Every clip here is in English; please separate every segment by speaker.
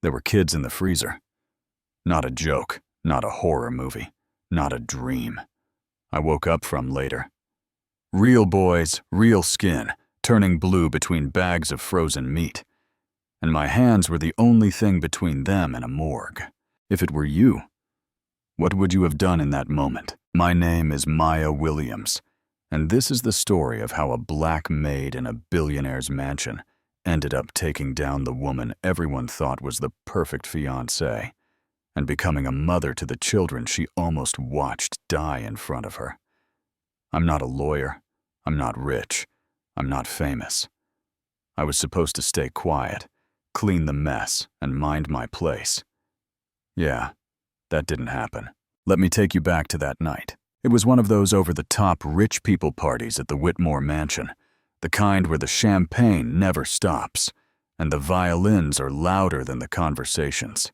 Speaker 1: There were kids in the freezer. Not a joke, not a horror movie, not a dream I woke up from later. Real boys, real skin, turning blue between bags of frozen meat. And my hands were the only thing between them and a morgue. If it were you, what would you have done in that moment? My name is Maya Williams, and this is the story of how a black maid in a billionaire's mansion ended up taking down the woman everyone thought was the perfect fiancée, and becoming a mother to the children she almost watched die in front of her. I'm not a lawyer. I'm not rich. I'm not famous. I was supposed to stay quiet, clean the mess, and mind my place. Yeah, that didn't happen. Let me take you back to that night. It was one of those over-the-top rich people parties at the Whitmore Mansion, the kind where the champagne never stops, and the violins are louder than the conversations.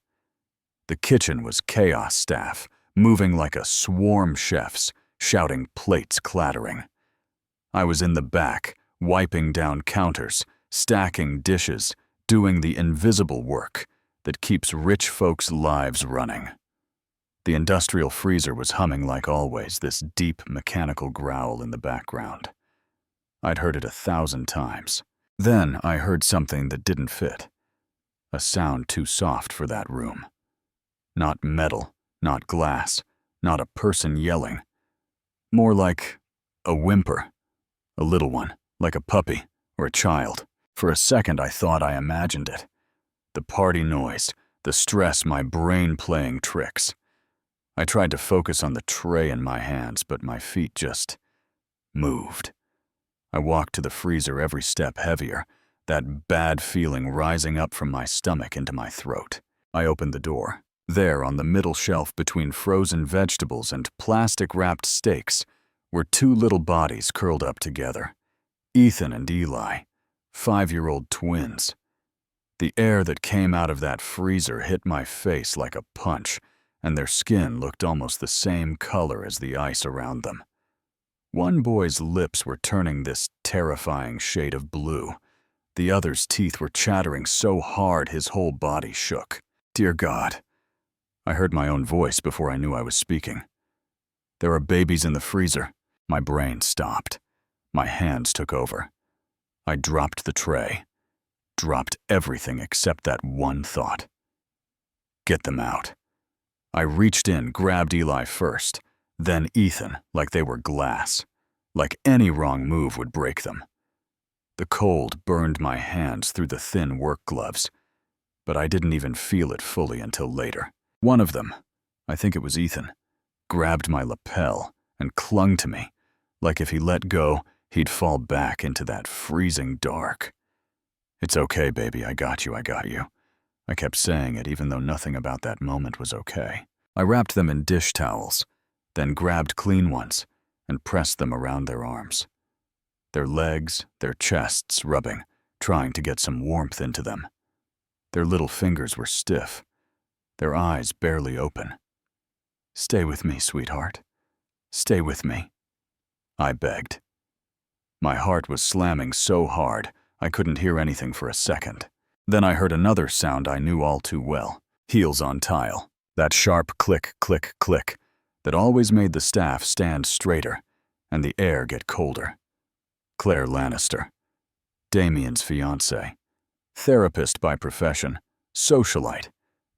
Speaker 1: The kitchen was chaos staff, moving like a swarm chefs, shouting plates clattering. I was in the back, wiping down counters, stacking dishes, doing the invisible work that keeps rich folks' lives running. The industrial freezer was humming like always, this deep mechanical growl in the background. I'd heard it 1,000 times. Then I heard something that didn't fit. A sound too soft for that room. Not metal, not glass, not a person yelling. More like a whimper. A little one, like a puppy or a child. For a second I thought I imagined it. The party noise, the stress, my brain playing tricks. I tried to focus on the tray in my hands, but my feet just moved. I walked to the freezer, every step heavier, that bad feeling rising up from my stomach into my throat. I opened the door. There, on the middle shelf between frozen vegetables and plastic-wrapped steaks, were two little bodies curled up together. Ethan and Eli, 5-year-old twins. The air that came out of that freezer hit my face like a punch, and their skin looked almost the same color as the ice around them. One boy's lips were turning this terrifying shade of blue. The other's teeth were chattering so hard his whole body shook. Dear God. I heard my own voice before I knew I was speaking. There are babies in the freezer. My brain stopped. My hands took over. I dropped the tray. Dropped everything except that one thought. Get them out. I reached in, grabbed Eli first, then Ethan, like they were glass. Like any wrong move would break them. The cold burned my hands through the thin work gloves, but I didn't even feel it fully until later. One of them, I think it was Ethan, grabbed my lapel and clung to me, like if he let go, he'd fall back into that freezing dark. It's okay, baby, I got you, I got you. I kept saying it even though nothing about that moment was okay. I wrapped them in dish towels, then grabbed clean ones and pressed them around their arms. Their legs, their chests rubbing, trying to get some warmth into them. Their little fingers were stiff, their eyes barely open. Stay with me, sweetheart. Stay with me, I begged. My heart was slamming so hard I couldn't hear anything for a second. Then I heard another sound I knew all too well, heels on tile. That sharp click, click, click that always made the staff stand straighter and the air get colder. Claire Lannister, Damien's fiancée, therapist by profession, socialite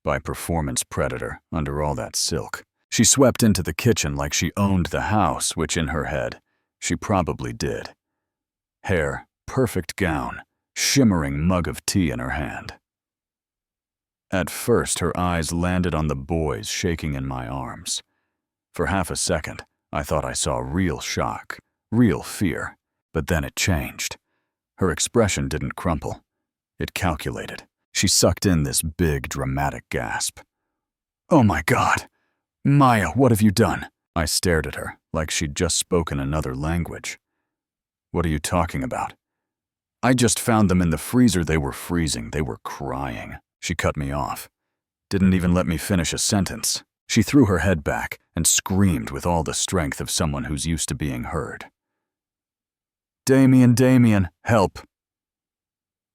Speaker 1: by performance predator under all that silk. She swept into the kitchen like she owned the house, which in her head, she probably did. Hair, perfect gown, shimmering mug of tea in her hand. At first, her eyes landed on the boys shaking in my arms. For half a second, I thought I saw real shock, real fear, but then it changed. Her expression didn't crumple. It calculated. She sucked in this big, dramatic gasp. Oh my God! Maya, what have you done? I stared at her, like she'd just spoken another language. What are you talking about? I just found them in the freezer. They were freezing. They were crying. She cut me off. Didn't even let me finish a sentence. She threw her head back and screamed with all the strength of someone who's used to being heard. Damien, help!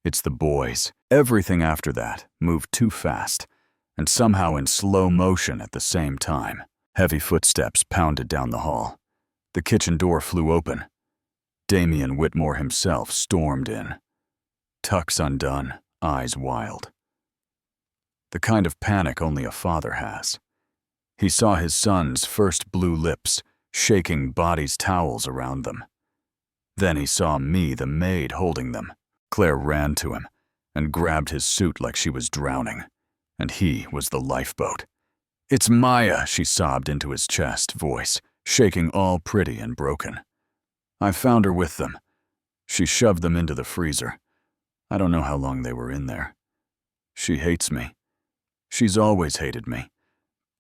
Speaker 1: It's the boys. Everything after that moved too fast, and somehow in slow motion at the same time. Heavy footsteps pounded down the hall. The kitchen door flew open. Damian Whitmore himself stormed in. Tucks undone, eyes wild. The kind of panic only a father has. He saw his son's first blue lips, shaking bodies' towels around them. Then he saw me, the maid, holding them. Claire ran to him and grabbed his suit like she was drowning, and he was the lifeboat. "It's Maya," she sobbed into his chest, voice shaking all pretty and broken. "I found her with them." She shoved them into the freezer. I don't know how long they were in there. She hates me. She's always hated me.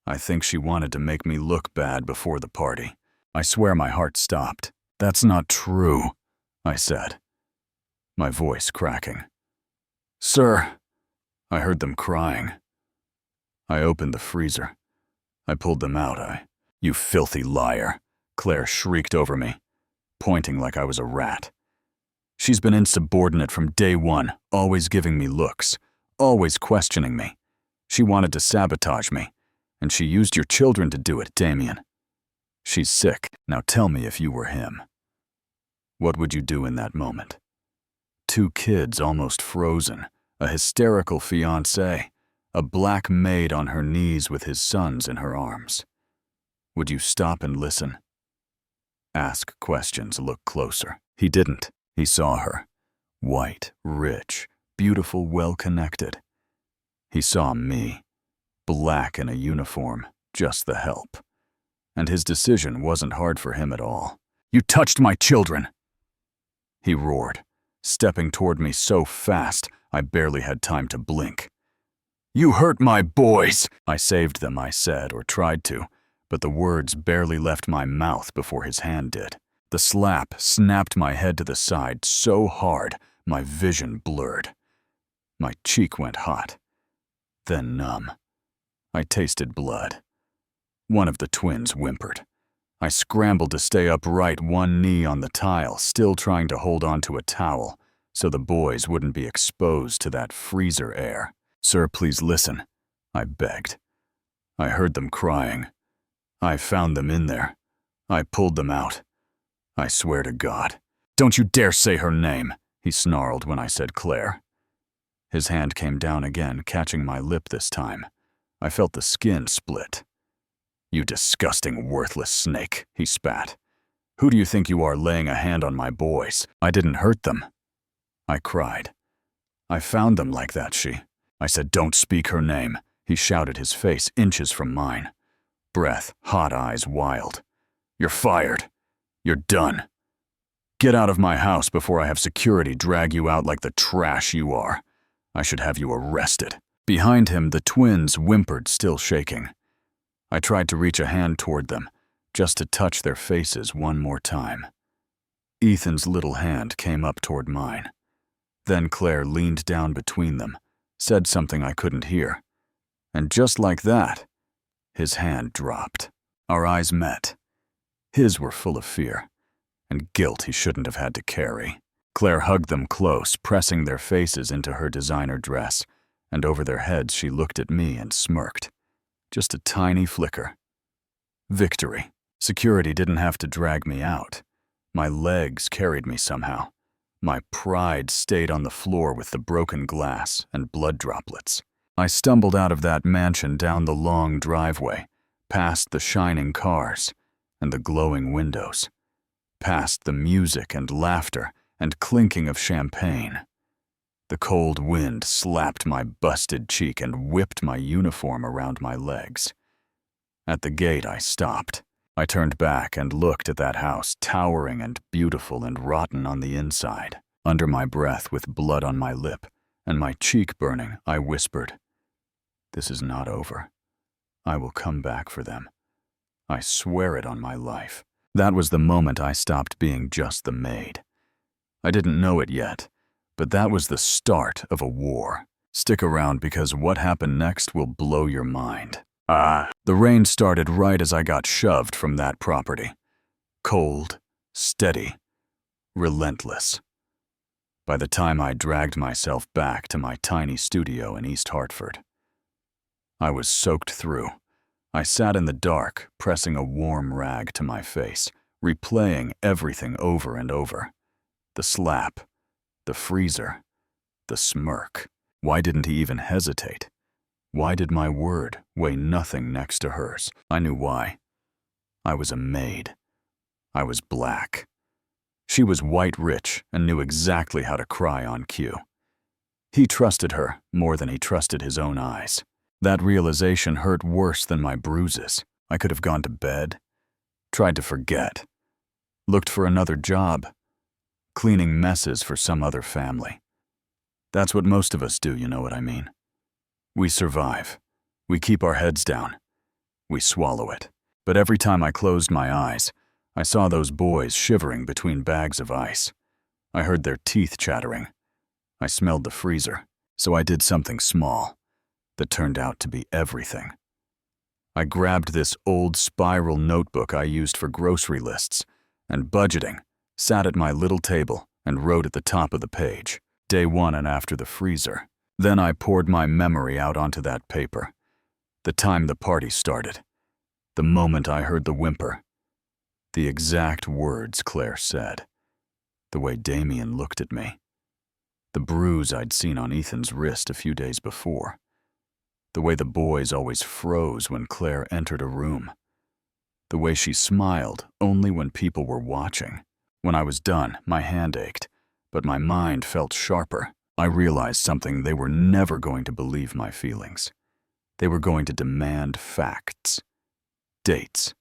Speaker 1: I think she wanted to make me look bad before the party. I swear my heart stopped. "That's not true," I said, my voice cracking. "Sir," I heard them crying. I opened the freezer. I pulled them out. "You filthy liar," Claire shrieked over me, pointing like I was a rat. "She's been insubordinate from day one, always giving me looks, always questioning me. She wanted to sabotage me, and she used your children to do it, Damian. She's sick. Now tell me if you were him. What would you do in that moment? 2 kids almost frozen, a hysterical fiancée, a black maid on her knees with his sons in her arms. Would you stop and listen? Ask questions, look closer." He didn't. He saw her. White, rich, beautiful, well-connected. He saw me, black in a uniform, just the help. And his decision wasn't hard for him at all. "You touched my children!" He roared, stepping toward me so fast I barely had time to blink. "You hurt my boys!" "I saved them," I said, or tried to, but the words barely left my mouth before his hand did. The slap snapped my head to the side so hard my vision blurred. My cheek went hot, then numb. I tasted blood. One of the twins whimpered. I scrambled to stay upright, one knee on the tile, still trying to hold on to a towel so the boys wouldn't be exposed to that freezer air. "Sir, please listen," I begged. I heard them crying. I found them in there. I pulled them out. I swear to God. "Don't you dare say her name," he snarled when I said Claire. His hand came down again, catching my lip this time. I felt the skin split. "You disgusting, worthless snake," he spat. "Who do you think you are laying a hand on my boys? I didn't hurt them." I cried. "I found them like that, she." I said, "Don't speak her name." He shouted, his face inches from mine. Breath, hot eyes wild. "You're fired. You're done. Get out of my house before I have security drag you out like the trash you are. I should have you arrested." Behind him, the twins whimpered, still shaking. I tried to reach a hand toward them, just to touch their faces one more time. Ethan's little hand came up toward mine. Then Claire leaned down between them, said something I couldn't hear. And just like that, his hand dropped. Our eyes met. His were full of fear, and guilt he shouldn't have had to carry. Claire hugged them close, pressing their faces into her designer dress, and over their heads she looked at me and smirked. Just a tiny flicker. Victory. Security didn't have to drag me out. My legs carried me somehow. My pride stayed on the floor with the broken glass and blood droplets. I stumbled out of that mansion down the long driveway, past the shining cars and the glowing windows, past the music and laughter and clinking of champagne. The cold wind slapped my busted cheek and whipped my uniform around my legs. At the gate, I stopped. I turned back and looked at that house, towering and beautiful and rotten on the inside. Under my breath, with blood on my lip and my cheek burning, I whispered, "This is not over. I will come back for them. I swear it on my life." That was the moment I stopped being just the maid. I didn't know it yet, but that was the start of a war. Stick around because what happened next will blow your mind. The rain started right as I got shoved from that property. Cold, steady, relentless. by the time I dragged myself back to my tiny studio in East Hartford. I was soaked through. I sat in the dark, pressing a warm rag to my face, replaying everything over and over. The slap, the freezer, the smirk. Why didn't he even hesitate? Why did my word weigh nothing next to hers? I knew why. I was a maid. I was black. She was white rich and knew exactly how to cry on cue. He trusted her more than he trusted his own eyes. That realization hurt worse than my bruises. I could have gone to bed, tried to forget, looked for another job, cleaning messes for some other family. That's what most of us do, you know what I mean? We survive. We keep our heads down. We swallow it. But every time I closed my eyes, I saw those boys shivering between bags of ice. I heard their teeth chattering. I smelled the freezer, so I did something small that turned out to be everything. I grabbed this old spiral notebook I used for grocery lists and budgeting, sat at my little table and wrote at the top of the page, day 1 and after the freezer. Then I poured my memory out onto that paper. The time the party started. The moment I heard the whimper. The exact words Claire said. The way Damien looked at me. The bruise I'd seen on Ethan's wrist a few days before. The way the boys always froze when Claire entered a room. The way she smiled only when people were watching. When I was done, my hand ached, but my mind felt sharper. I realized something: they were never going to believe my feelings. They were going to demand facts, dates,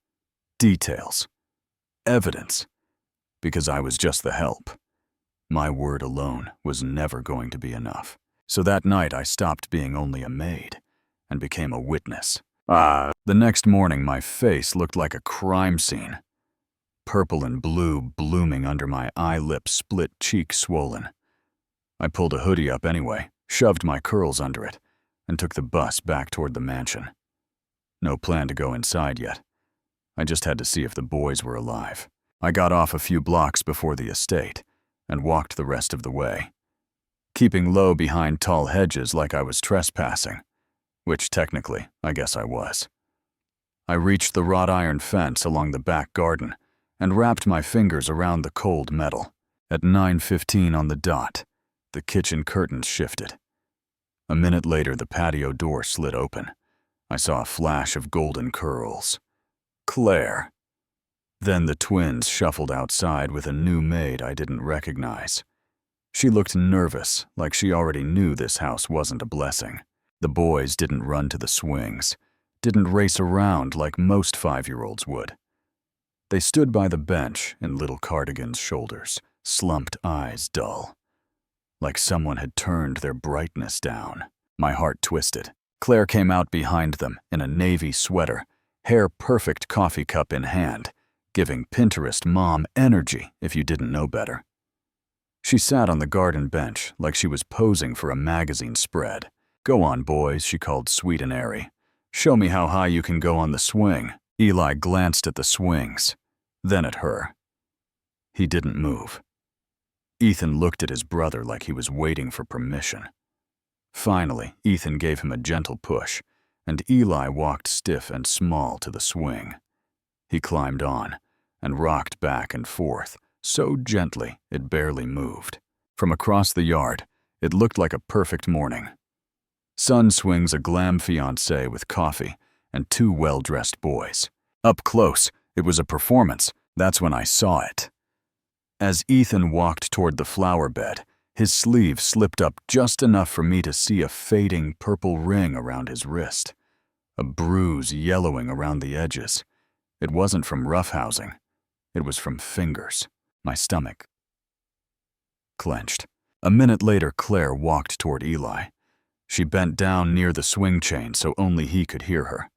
Speaker 1: details, evidence, because I was just the help. My word alone was never going to be enough. So that night I stopped being only a maid and became a witness. The next morning my face looked like a crime scene. Purple and blue blooming under my eyelid, split cheek swollen. I pulled a hoodie up anyway, shoved my curls under it, and took the bus back toward the mansion. No plan to go inside yet. I just had to see if the boys were alive. I got off a few blocks before the estate and walked the rest of the way, keeping low behind tall hedges like I was trespassing, which technically I guess I was. I reached the wrought iron fence along the back garden and wrapped my fingers around the cold metal. At 9:15 on the dot, the kitchen curtains shifted. A minute later, the patio door slid open. I saw a flash of golden curls. Claire. Then the twins shuffled outside with a new maid I didn't recognize. She looked nervous, like she already knew this house wasn't a blessing. The boys didn't run to the swings, didn't race around like most 5-year-olds would. They stood by the bench in little cardigans' shoulders, slumped eyes dull, like someone had turned their brightness down. My heart twisted. Claire came out behind them in a navy sweater, hair perfect, coffee cup in hand, giving Pinterest mom energy if you didn't know better. She sat on the garden bench like she was posing for a magazine spread. "Go on, boys," she called sweet and airy. "Show me how high you can go on the swing." Eli glanced at the swings, then at her. He didn't move. Ethan looked at his brother like he was waiting for permission. Finally, Ethan gave him a gentle push, and Eli walked stiff and small to the swing. He climbed on and rocked back and forth, so gently it barely moved. From across the yard, it looked like a perfect morning. Son swings a glam fiancée with coffee and 2 well-dressed boys. Up close, it was a performance. That's when I saw it. As Ethan walked toward the flower bed, his sleeve slipped up just enough for me to see a fading purple ring around his wrist, a bruise yellowing around the edges. It wasn't from roughhousing. It was from fingers. My stomach clenched. A minute later, Claire walked toward Eli. She bent down near the swing chain so only he could hear her.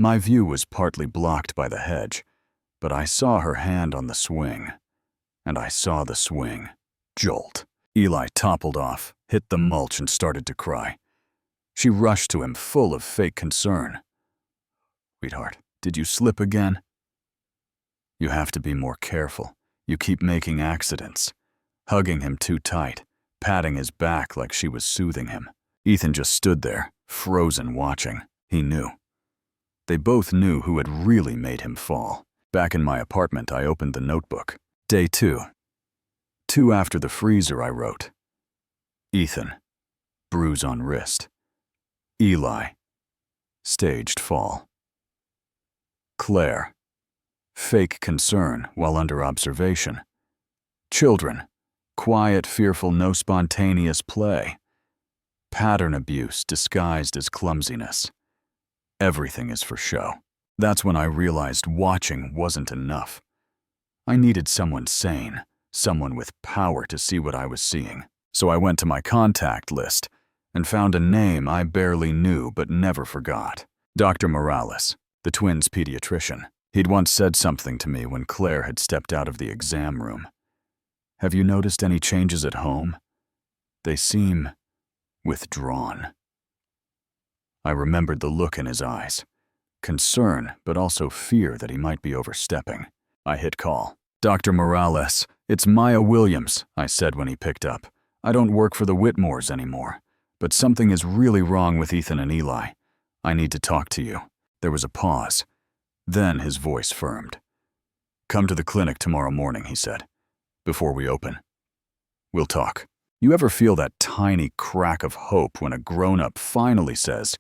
Speaker 1: My view was partly blocked by the hedge, but I saw her hand on the swing, and I saw the swing jolt. Eli toppled off, hit the mulch, and started to cry. She rushed to him, full of fake concern. "Sweetheart, did you slip again?" "You have to be more careful. You keep making accidents." hugging him too tight, patting his back like she was soothing him. Ethan just stood there, frozen, watching. He knew. They both knew who had really made him fall. Back in my apartment, I opened the notebook. Day 2. 2 after the freezer, I wrote. Ethan, bruise on wrist. Eli, staged fall. Claire, fake concern while under observation. Children, quiet, fearful, no spontaneous play. Pattern abuse disguised as clumsiness. Everything is for show. That's when I realized watching wasn't enough. I needed someone sane, someone with power to see what I was seeing. So I went to my contact list and found a name I barely knew but never forgot. Dr. Morales, the twins' pediatrician. He'd once said something to me when Claire had stepped out of the exam room. Have you noticed any changes at home? They seem withdrawn. I remembered the look in his eyes. Concern, but also fear that he might be overstepping. I hit call. Dr. Morales, it's Maya Williams, I said when he picked up. I don't work for the Whitmores anymore, but something is really wrong with Ethan and Eli. I need to talk to you. There was a pause. Then his voice firmed. Come to the clinic tomorrow morning, he said, before we open. We'll talk. You ever feel that tiny crack of hope when a grown-up finally says,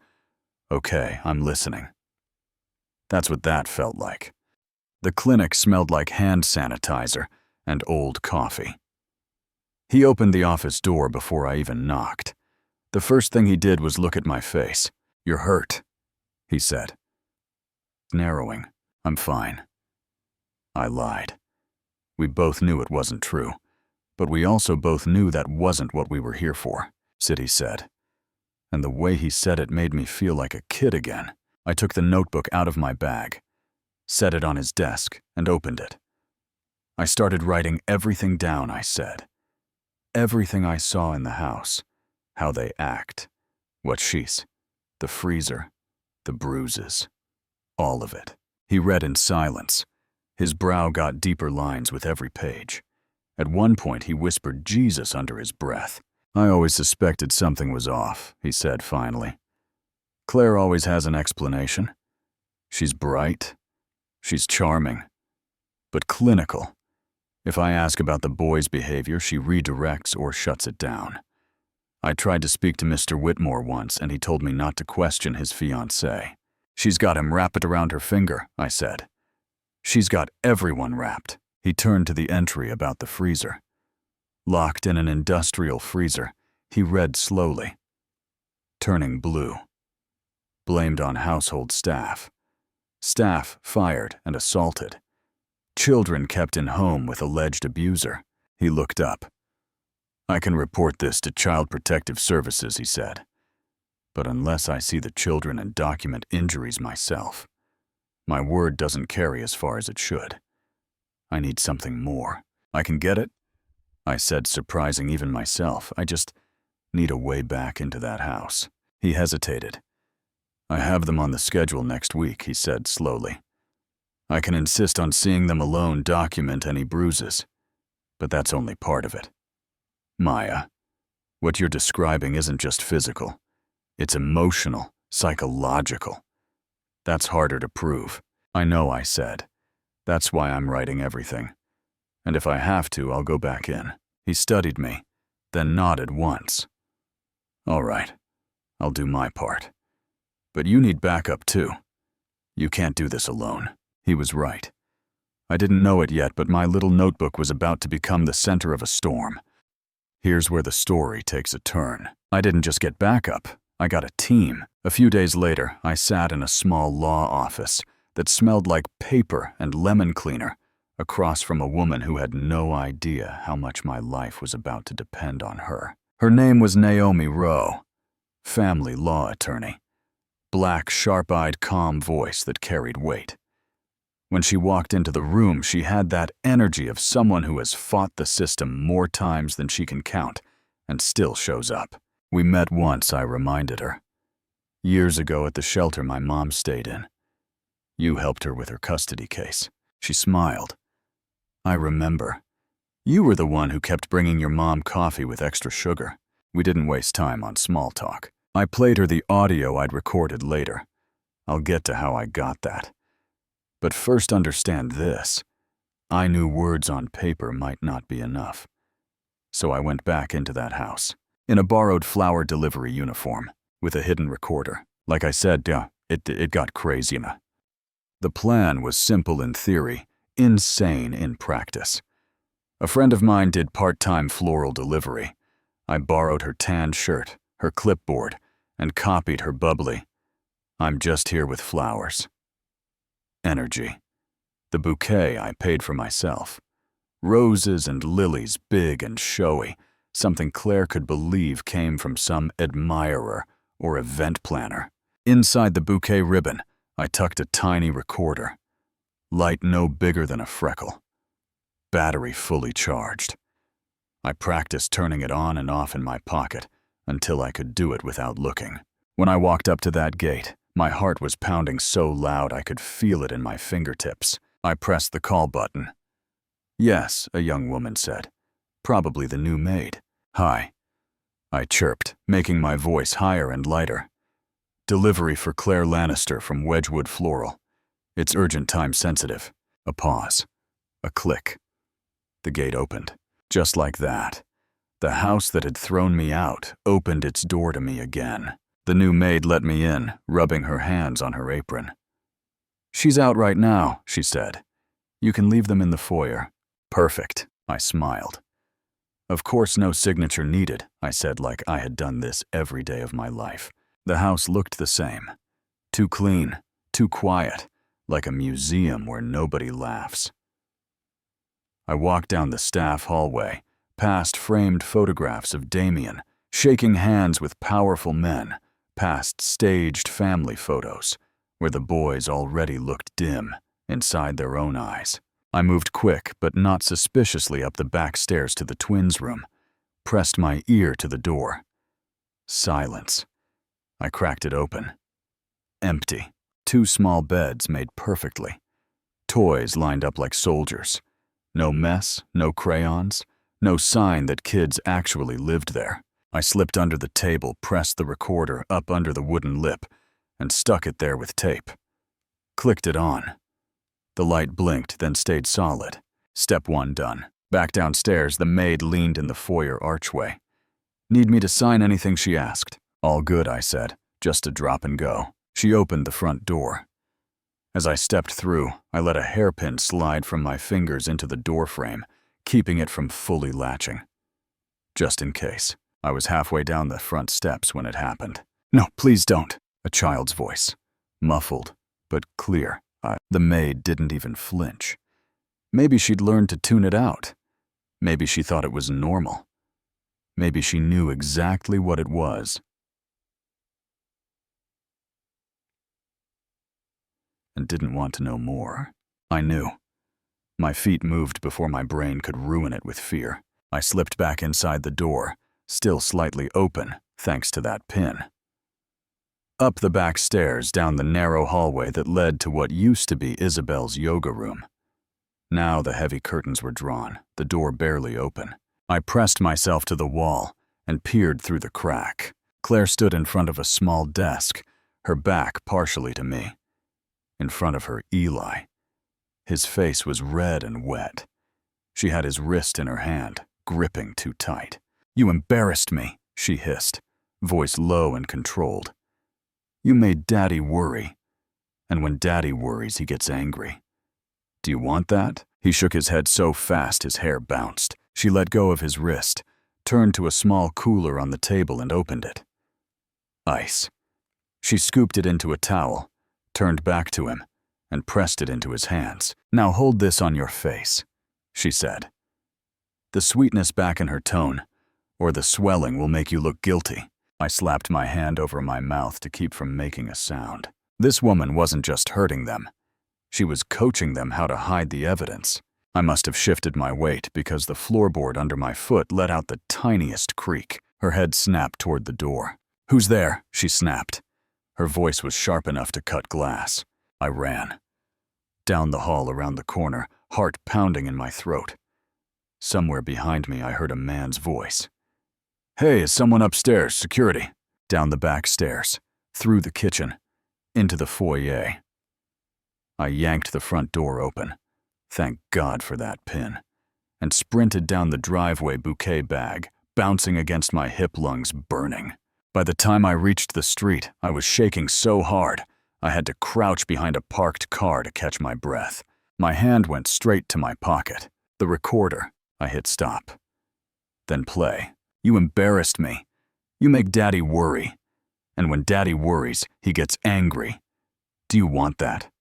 Speaker 1: okay, I'm listening? That's what that felt like. The clinic smelled like hand sanitizer and old coffee. He opened the office door before I even knocked. The first thing he did was look at my face. You're hurt, he said. Narrowing. I'm fine. I lied. We both knew it wasn't true, but we also both knew that wasn't what we were here for, City said. And the way he said it made me feel like a kid again. I took the notebook out of my bag, set it on his desk, and opened it. I started writing everything down I said. Everything I saw in the house, how they act, what she's, the freezer, the bruises, all of it. He read in silence. His brow got deeper lines with every page. At one point, he whispered Jesus under his breath. I always suspected something was off, he said finally. Claire always has an explanation. She's bright. She's charming. But clinical. If I ask about the boy's behavior, she redirects or shuts it down. I tried to speak to Mr. Whitmore once, and he told me not to question his fiancée. She's got him wrapped around her finger, I said. She's got everyone wrapped. He turned to the entry about the freezer. Locked in an industrial freezer, he read slowly. Turning blue. Blamed on household staff. Staff fired and assaulted. Children kept in home with alleged abuser. He looked up. I can report this to Child Protective Services, he said. But unless I see the children and document injuries myself, my word doesn't carry as far as it should. I need something more. I can get it, I said, surprising even myself. I just need a way back into that house. He hesitated. I have them on the schedule next week, he said slowly. I can insist on seeing them alone document any bruises, but that's only part of it. Maya, what you're describing isn't just physical. It's emotional, psychological. That's harder to prove. I know, I said. That's why I'm writing everything. And if I have to, I'll go back in. He studied me, then nodded once. All right, I'll do my part. But you need backup too. You can't do this alone. He was right. I didn't know it yet, but my little notebook was about to become the center of a storm. Here's where the story takes a turn. I didn't just get backup. I got a team. A few days later, I sat in a small law office that smelled like paper and lemon cleaner, across from a woman who had no idea how much my life was about to depend on her. Her name was Naomi Rowe, family law attorney. Black, sharp-eyed, calm voice that carried weight. When she walked into the room, she had that energy of someone who has fought the system more times than she can count and still shows up. We met once, I reminded her. Years ago at the shelter my mom stayed in. You helped her with her custody case. She smiled. I remember. You were the one who kept bringing your mom coffee with extra sugar. We didn't waste time on small talk. I played her the audio I'd recorded later. I'll get to how I got that. But first understand this. I knew words on paper might not be enough. So I went back into that house, in a borrowed flower delivery uniform, with a hidden recorder. Like I said, it got crazy. The plan was simple in theory, insane in practice. A friend of mine did part-time floral delivery. I borrowed her tan shirt, her clipboard, and copied her bubbly, "I'm just here with flowers" energy. The bouquet I paid for myself. Roses and lilies, big and showy, something Claire could believe came from some admirer or event planner. Inside the bouquet ribbon, I tucked a tiny recorder. Light no bigger than a freckle. Battery fully charged. I practiced turning it on and off in my pocket until I could do it without looking. When I walked up to that gate, my heart was pounding so loud I could feel it in my fingertips. I pressed the call button. "Yes," a young woman said. "Probably the new maid." "Hi," I chirped, making my voice higher and lighter. "Delivery for Claire Lannister from Wedgwood Floral. It's urgent, time sensitive." A pause. A click. The gate opened. Just like that. The house that had thrown me out opened its door to me again. The new maid let me in, rubbing her hands on her apron. "She's out right now," she said. "You can leave them in the foyer." "Perfect," I smiled. "Of course no signature needed," I said like I had done this every day of my life. The house looked the same. Too clean, too quiet, like a museum where nobody laughs. I walked down the staff hallway, past framed photographs of Damien, shaking hands with powerful men, past staged family photos, where the boys already looked dim inside their own eyes. I moved quick but not suspiciously up the back stairs to the twins' room, pressed my ear to the door. Silence. I cracked it open. Empty. 2 small beds made perfectly. Toys lined up like soldiers. No mess, no crayons, no sign that kids actually lived there. I slipped under the table, pressed the recorder up under the wooden lip, and stuck it there with tape. Clicked it on. The light blinked, then stayed solid. Step 1 done. Back downstairs, the maid leaned in the foyer archway. "Need me to sign anything?" she asked. "All good," I said. "Just a drop and go." She opened the front door. As I stepped through, I let a hairpin slide from my fingers into the doorframe, keeping it from fully latching. Just in case. I was halfway down the front steps when it happened. "No, please don't," a child's voice. Muffled, but clear. The maid didn't even flinch. Maybe she'd learned to tune it out. Maybe she thought it was normal. Maybe she knew exactly what it was. And didn't want to know more. I knew. My feet moved before my brain could ruin it with fear. I slipped back inside the door, still slightly open, thanks to that pin. Up the back stairs, down the narrow hallway that led to what used to be Isabel's yoga room. Now the heavy curtains were drawn, the door barely open. I pressed myself to the wall and peered through the crack. Claire stood in front of a small desk, her back partially to me. In front of her, Eli. His face was red and wet. She had his wrist in her hand, gripping too tight. "You embarrassed me," she hissed, voice low and controlled. "You made Daddy worry. And when Daddy worries, he gets angry. Do you want that?" He shook his head so fast his hair bounced. She let go of his wrist, turned to a small cooler on the table and opened it. Ice. She scooped it into a towel, turned back to him, and pressed it into his hands. "Now hold this on your face," she said. The sweetness back in her tone, or the swelling will make you look guilty. I slapped my hand over my mouth to keep from making a sound. This woman wasn't just hurting them. She was coaching them how to hide the evidence. I must have shifted my weight because the floorboard under my foot let out the tiniest creak. Her head snapped toward the door. "Who's there?" she snapped. Her voice was sharp enough to cut glass. I ran. Down the hall around the corner, heart pounding in my throat. Somewhere behind me, I heard a man's voice. "Hey, is someone upstairs? Security." Down the back stairs, through the kitchen, into the foyer. I yanked the front door open, thank God for that pin, and sprinted down the driveway, bouquet bag bouncing against my hip, lungs burning. By the time I reached the street, I was shaking so hard, I had to crouch behind a parked car to catch my breath. My hand went straight to my pocket. The recorder. I hit stop. Then play. "You embarrassed me. You make Daddy worry. And when Daddy worries, he gets angry. Do you want that?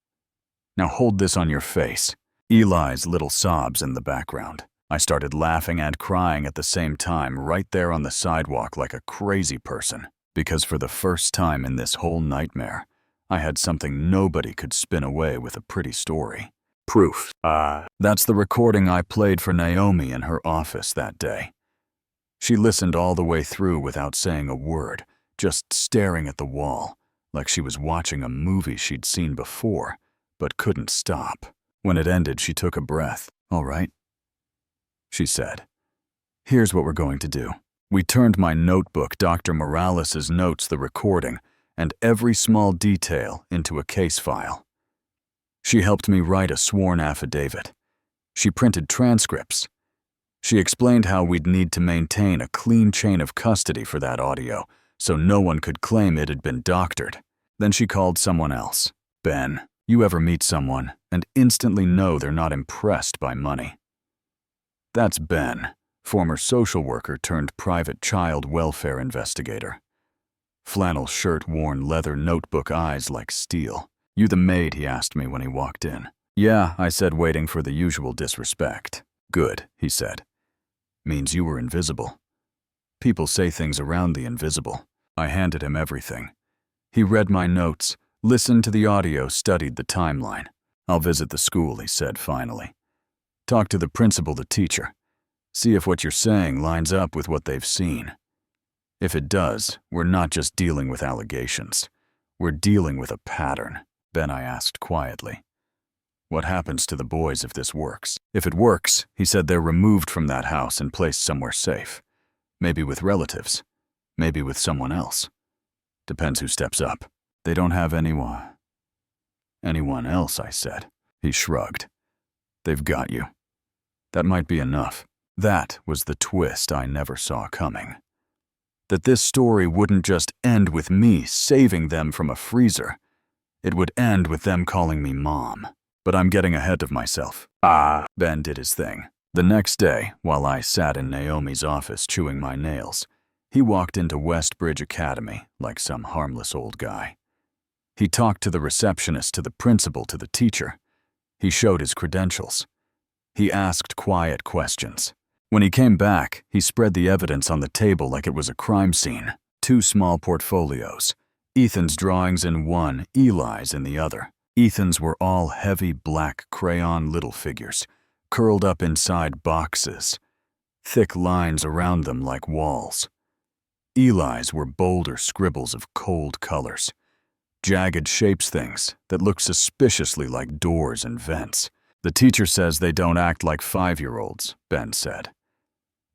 Speaker 1: Now hold this on your face." Eli's little sobs in the background. I started laughing and crying at the same time right there on the sidewalk like a crazy person, because for the first time in this whole nightmare, I had something nobody could spin away with a pretty story. Proof. That's the recording I played for Naomi in her office that day. She listened all the way through without saying a word, just staring at the wall, like she was watching a movie she'd seen before, but couldn't stop. When it ended, she took a breath. "All right," she said. "Here's what we're going to do." We turned my notebook, Dr. Morales' notes, the recording, and every small detail into a case file. She helped me write a sworn affidavit. She printed transcripts. She explained how we'd need to maintain a clean chain of custody for that audio, so no one could claim it had been doctored. Then she called someone else. Ben. You ever meet someone and instantly know they're not impressed by money? That's Ben, former social worker turned private child welfare investigator. Flannel shirt worn, leather notebook, eyes like steel. "You the maid?" he asked me when he walked in. "Yeah," I said, waiting for the usual disrespect. "Good," he said. "Means you were invisible." People say things around the invisible. I handed him everything. He read my notes, listened to the audio, studied the timeline. "I'll visit the school," he said finally. "Talk to the principal, the teacher. See if what you're saying lines up with what they've seen. If it does, we're not just dealing with allegations. We're dealing with a pattern." "Ben," I asked quietly, "what happens to the boys if this works?" "If it works," he said, "they're removed from that house and placed somewhere safe. Maybe with relatives. Maybe with someone else. Depends who steps up." "They don't have anyone." "Anyone else," I said. He shrugged. "They've got you. That might be enough." That was the twist I never saw coming. That this story wouldn't just end with me saving them from a freezer. It would end with them calling me Mom. But I'm getting ahead of myself. Ben did his thing. The next day, while I sat in Naomi's office chewing my nails, he walked into Westbridge Academy like some harmless old guy. He talked to the receptionist, to the principal, to the teacher. He showed his credentials. He asked quiet questions. When he came back, he spread the evidence on the table like it was a crime scene. 2 small portfolios. Ethan's drawings in one, Eli's in the other. Ethan's were all heavy black crayon little figures, curled up inside boxes, thick lines around them like walls. Eli's were bolder scribbles of cold colors, jagged shapes, things that looked suspiciously like doors and vents. "The teacher says they don't act like 5-year-olds, Ben said.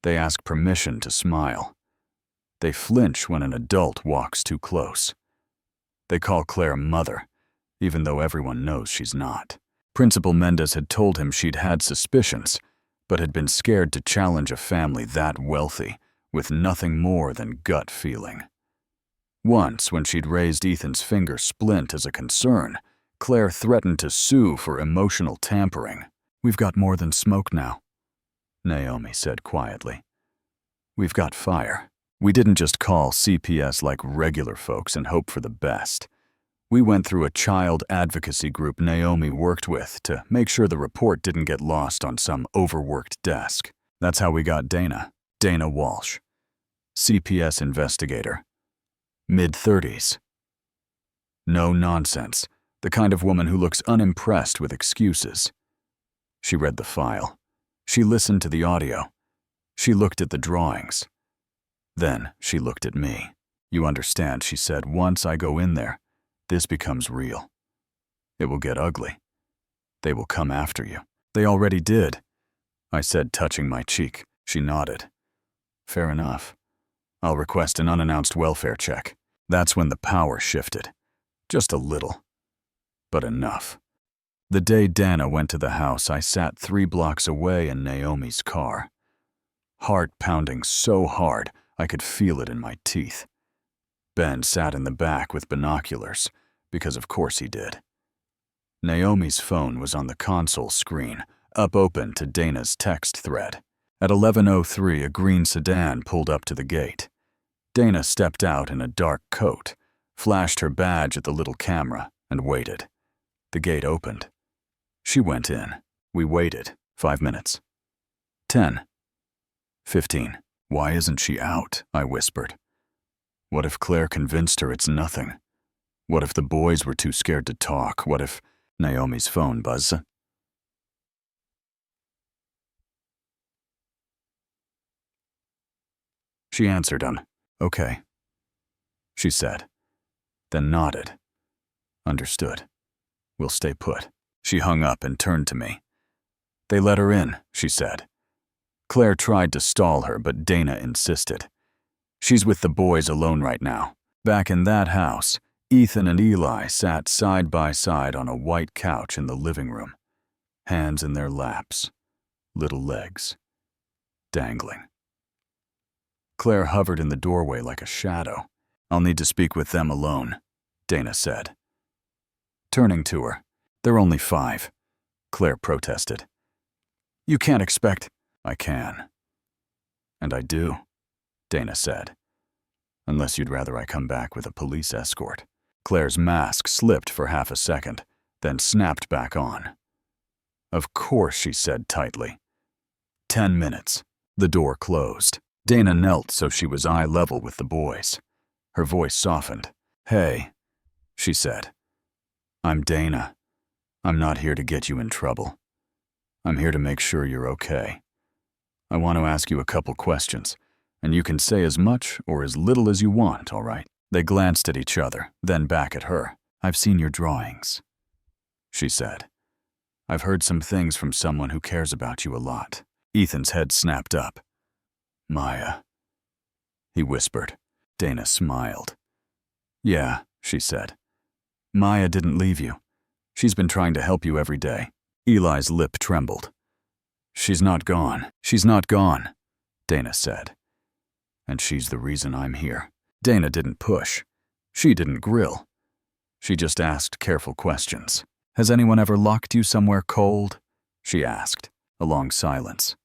Speaker 1: "They ask permission to smile. They flinch when an adult walks too close. They call Claire Mother, even though everyone knows she's not." Principal Mendez had told him she'd had suspicions, but had been scared to challenge a family that wealthy with nothing more than gut feeling. Once, when she'd raised Ethan's finger splint as a concern, Claire threatened to sue for emotional tampering. "We've got more than smoke now," Naomi said quietly. "We've got fire. We didn't just call CPS like regular folks and hope for the best. We went through a child advocacy group Naomi worked with to make sure the report didn't get lost on some overworked desk. That's how we got Dana Walsh, CPS investigator, mid-30s. No nonsense, the kind of woman who looks unimpressed with excuses." She read the file. She listened to the audio. She looked at the drawings. Then she looked at me. "You understand," she said, "once I go in there, this becomes real. It will get ugly. They will come after you. They already did. I said, touching my cheek. She nodded. Fair enough. I'll request an unannounced welfare check. That's when the power shifted. Just a little. But enough. The day Dana went to the house, I sat 3 blocks away in Naomi's car. Heart pounding so hard, I could feel it in my teeth. Ben sat in the back with binoculars, because of course he did. Naomi's phone was on the console screen, up open to Dana's text thread. At 11:03, a green sedan pulled up to the gate. Dana stepped out in a dark coat, flashed her badge at the little camera, and waited. The gate opened. She went in. We waited. 5 minutes. 10. 15. Why isn't she out? I whispered. What if Claire convinced her it's nothing? What if the boys were too scared to talk? What if Naomi's phone buzzed? She answered him. Okay, she said, then nodded. Understood. We'll stay put. She hung up and turned to me. They let her in, she said. Claire tried to stall her, but Dana insisted. She's with the boys alone right now. Back in that house, Ethan and Eli sat side by side on a white couch in the living room, hands in their laps, little legs dangling. Claire hovered in the doorway like a shadow. I'll need to speak with them alone, Dana said. Turning to her, they're only 5, Claire protested. You can't expect. I can. And I do, Dana said. Unless you'd rather I come back with a police escort. Claire's mask slipped for half a second, then snapped back on. Of course, she said tightly. 10 minutes. The door closed. Dana knelt so she was eye level with the boys. Her voice softened. Hey, she said. I'm Dana. I'm not here to get you in trouble. I'm here to make sure you're okay. I want to ask you a couple questions, and you can say as much or as little as you want, all right? They glanced at each other, then back at her. I've seen your drawings, she said. I've heard some things from someone who cares about you a lot. Ethan's head snapped up. Maya, he whispered. Dana smiled. Yeah, she said. Maya didn't leave you. She's been trying to help you every day. Eli's lip trembled. She's not gone. She's not gone, Dana said. And she's the reason I'm here. Dana didn't push. She didn't grill. She just asked careful questions. Has anyone ever locked you somewhere cold? She asked. A long silence.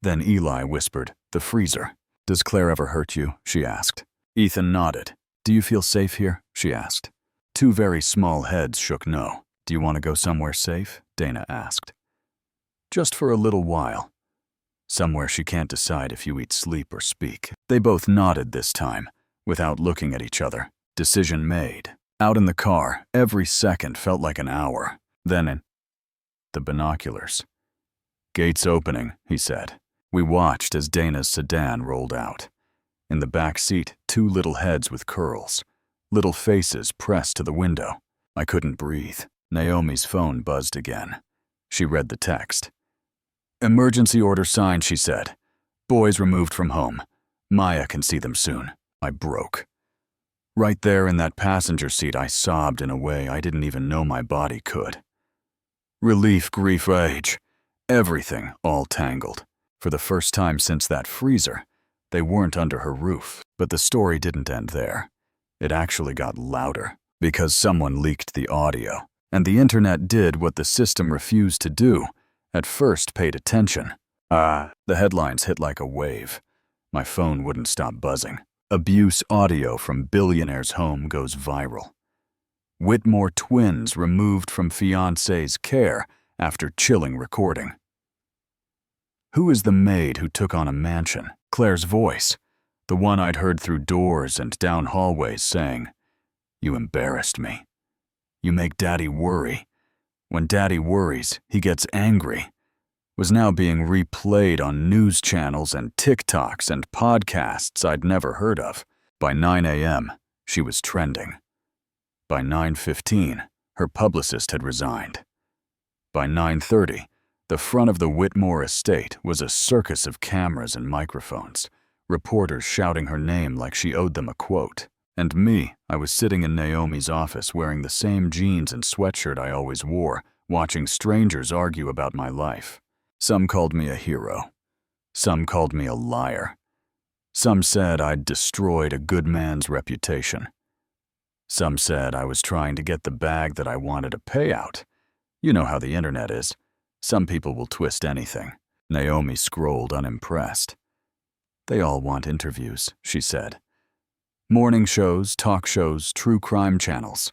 Speaker 1: Then Eli whispered, the freezer. Does Claire ever hurt you? She asked. Ethan nodded. Do you feel safe here? She asked. 2 very small heads shook no. Do you want to go somewhere safe? Dana asked. Just for a little while. Somewhere she can't decide if you eat, sleep, or speak. They both nodded this time, without looking at each other. Decision made. Out in the car, every second felt like an hour. Then in the binoculars. Gates opening, he said. We watched as Dana's sedan rolled out. In the back seat, 2 little heads with curls. Little faces pressed to the window. I couldn't breathe. Naomi's phone buzzed again. She read the text. Emergency order signed, she said. Boys removed from home. Maya can see them soon. I broke. Right there in that passenger seat, I sobbed in a way I didn't even know my body could. Relief, grief, rage. Everything all tangled. For the first time since that freezer, they weren't under her roof. But the story didn't end there. It actually got louder, because someone leaked the audio. And the internet did what the system refused to do. At first paid attention. The headlines hit like a wave. My phone wouldn't stop buzzing. Abuse audio from billionaire's home goes viral. Whitmore twins removed from fiancé's care after chilling recording. Who is the maid who took on a mansion? Claire's voice, the one I'd heard through doors and down hallways saying, You embarrassed me. You make Daddy worry. When Daddy worries, he gets angry, was now being replayed on news channels and TikToks and podcasts I'd never heard of. By 9 a.m., she was trending. By 9:15, her publicist had resigned. By 9:30, The front of the Whitmore estate was a circus of cameras and microphones, reporters shouting her name like she owed them a quote. And me, I was sitting in Naomi's office wearing the same jeans and sweatshirt I always wore, watching strangers argue about my life. Some called me a hero. Some called me a liar. Some said I'd destroyed a good man's reputation. Some said I was trying to get the bag that I wanted a payout. You know how the internet is. Some people will twist anything. Naomi scrolled unimpressed. They all want interviews, she said. Morning shows, talk shows, true crime channels.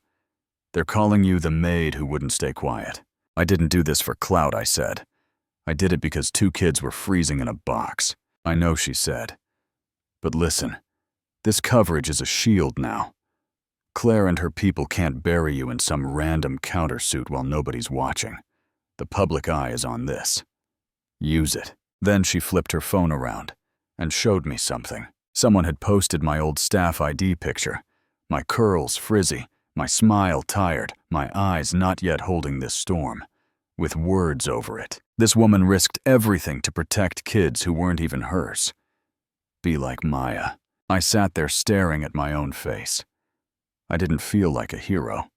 Speaker 1: They're calling you the maid who wouldn't stay quiet. I didn't do this for clout, I said. I did it because 2 kids were freezing in a box. I know, she said. But listen, this coverage is a shield now. Claire and her people can't bury you in some random countersuit while nobody's watching. The public eye is on this. Use it. Then she flipped her phone around and showed me something. Someone had posted my old staff ID picture. My curls frizzy, my smile tired, my eyes not yet holding this storm, with words over it. This woman risked everything to protect kids who weren't even hers. Be like Maya. I sat there staring at my own face. I didn't feel like a hero.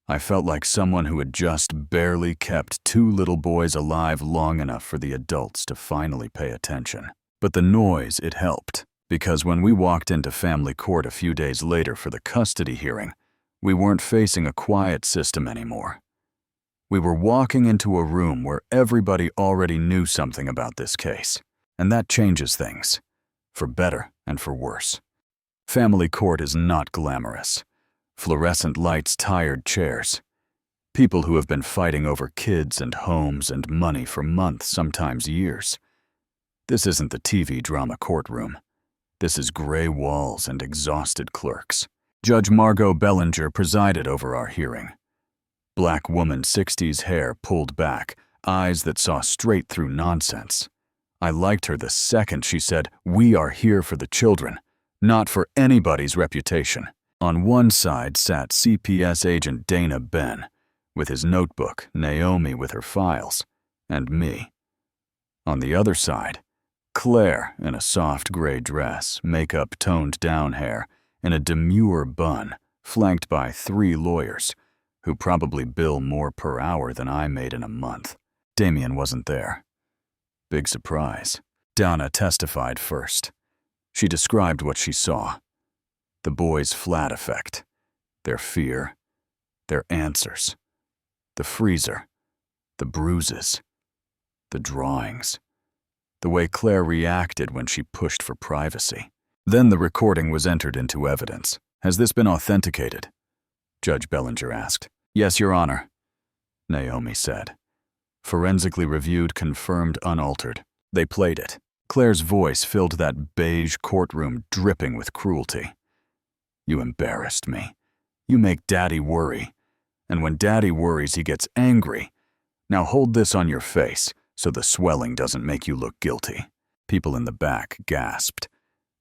Speaker 1: I felt like someone who had just barely kept 2 little boys alive long enough for the adults to finally pay attention. But the noise, it helped, because when we walked into family court a few days later for the custody hearing, we weren't facing a quiet system anymore. We were walking into a room where everybody already knew something about this case, and that changes things, for better and for worse. Family court is not glamorous. Fluorescent lights, tired chairs. People who have been fighting over kids and homes and money for months, sometimes years. This isn't the TV drama courtroom. This is gray walls and exhausted clerks. Judge Margot Bellinger presided over our hearing. Black woman, 60s hair pulled back, eyes that saw straight through nonsense. I liked her the second she said, "We are here for the children, not for anybody's reputation." On one side sat CPS agent Dana Ben, with his notebook, Naomi with her files, and me. On the other side, Claire in a soft gray dress, makeup toned down hair, in a demure bun, flanked by 3 lawyers, who probably bill more per hour than I made in a month. Damien wasn't there. Big surprise. Donna testified first. She described what she saw. The boys' flat effect, their fear, their answers, the freezer, the bruises, the drawings, the way Claire reacted when she pushed for privacy. Then the recording was entered into evidence. Has this been authenticated? Judge Bellinger asked. Yes, Your Honor, Naomi said. Forensically reviewed, confirmed, unaltered. They played it. Claire's voice filled that beige courtroom dripping with cruelty. You embarrassed me. You make Daddy worry. And when Daddy worries, he gets angry. Now hold this on your face so the swelling doesn't make you look guilty. People in the back gasped.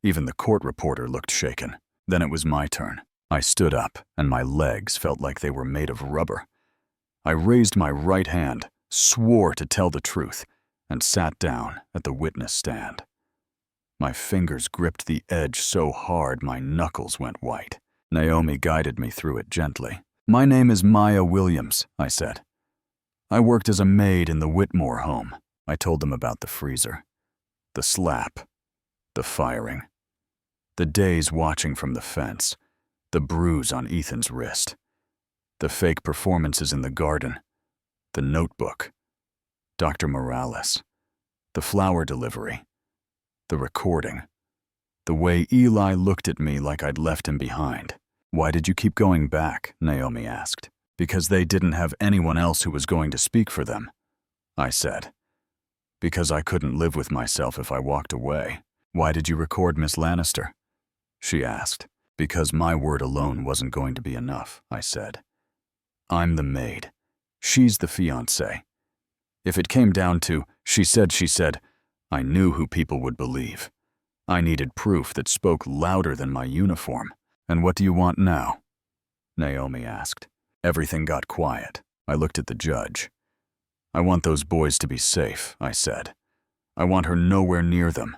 Speaker 1: Even the court reporter looked shaken. Then it was my turn. I stood up, and my legs felt like they were made of rubber. I raised my right hand, swore to tell the truth, and sat down at the witness stand. My fingers gripped the edge so hard my knuckles went white. Naomi guided me through it gently. My name is Maya Williams, I said. I worked as a maid in the Whitmore home. I told them about the freezer, the slap, the firing, the days watching from the fence, the bruise on Ethan's wrist, the fake performances in the garden, the notebook, Dr. Morales, the flower delivery, the recording, the way Eli looked at me like I'd left him behind. Why did you keep going back? Naomi asked. Because they didn't have anyone else who was going to speak for them, I said. Because I couldn't live with myself if I walked away. Why did you record Miss Lannister? She asked. Because my word alone wasn't going to be enough, I said. I'm the maid. She's the fiancée. If it came down to, she said, I knew who people would believe. I needed proof that spoke louder than my uniform. And what do you want now? Naomi asked. Everything got quiet. I looked at the judge. I want those boys to be safe, I said. I want her nowhere near them.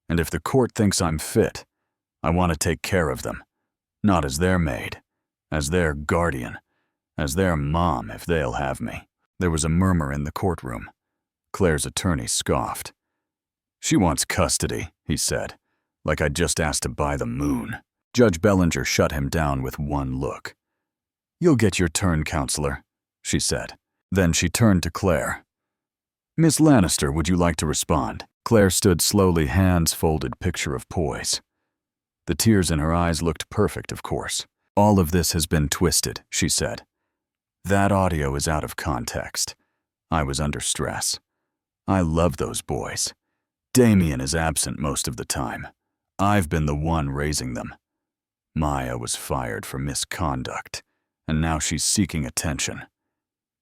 Speaker 1: And if the court thinks I'm fit, I want to take care of them. Not as their maid, as their guardian, as their mom if they'll have me. There was a murmur in the courtroom. Claire's attorney scoffed. She wants custody, he said, like I'd just asked to buy the moon. Judge Bellinger shut him down with one look. You'll get your turn, counselor, she said. Then she turned to Claire. Miss Lannister, would you like to respond? Claire stood slowly, hands folded, picture of poise. The tears in her eyes looked perfect, of course. All of this has been twisted, she said. That audio is out of context. I was under stress. I love those boys. Damien is absent most of the time. I've been the one raising them. Maya was fired for misconduct, and now she's seeking attention.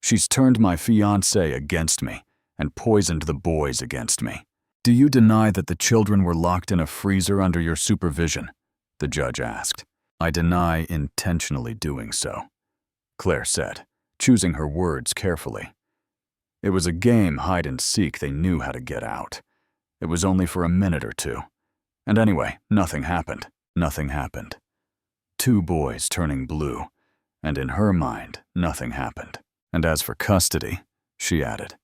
Speaker 1: She's turned my fiancé against me and poisoned the boys against me. Do you deny that the children were locked in a freezer under your supervision? The judge asked. I deny intentionally doing so, Claire said, choosing her words carefully. It was a game hide and seek. They knew how to get out. It was only for a minute or two. And anyway, nothing happened. Nothing happened. 2 boys turning blue, and in her mind, nothing happened. And as for custody, she added.